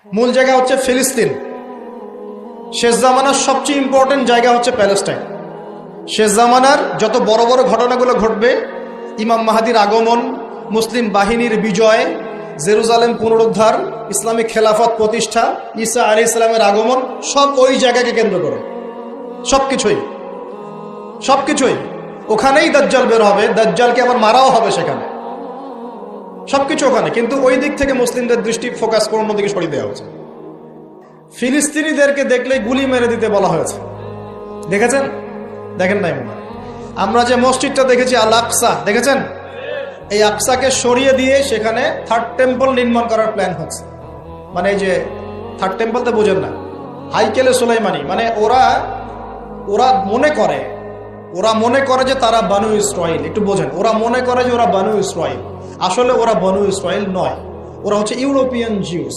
মূল জায়গা হচ্ছে ফিলিস্তিন। শেষ জামানার সবচেয়ে ইম্পর্টেন্ট জায়গা হচ্ছে প্যালেস্টাইন। শেষ জামানার যত বড় বড় ঘটনাগুলো ঘটবে, ইমাম মাহাদির আগমন, মুসলিম বাহিনীর বিজয়, জেরুজালেম পুনরুদ্ধার, ইসলামিক খেলাফত প্রতিষ্ঠা, ঈসা আলাইহিস সালামের আগমন, সব ওই জায়গাকে কেন্দ্র করে। সবকিছুই ওখানেই দাজ্জাল বের হবে, দাজ্জালকে আবার মারাও হবে সেখানে, সবকিছু ওখানে। কিন্তু ওই দিক থেকে মুসলিমদের দৃষ্টি ফোকাস করে অন্যদিকে সরিয়ে দেওয়া হচ্ছে। ফিলিস্তিনিদেরকে দেখলে গুলি মেরে দিতে বলা হয়েছে, দেখেছেন? দেখেন নাই মনে হয়? আমরা যে মসজিদটা দেখেছি আল আকসা, দেখেছেন? এই আকসাকে সরিয়ে দিয়ে সেখানে থার্ড টেম্পল নির্মাণ করার প্ল্যান হচ্ছে। মানে এই যে থার্ড টেম্পল তো বোঝেন না, হাইকেলে সুলাইমানি, মানে ওরা মনে করে যে তারা বানু ইসরাইল। একটু বোঝেন, ওরা মনে করে যে ওরা বানু ইসরাইল, আসলে ওরা বানু ইসরাইল নয়, ওরা হচ্ছে ইউরোপিয়ান জিউস।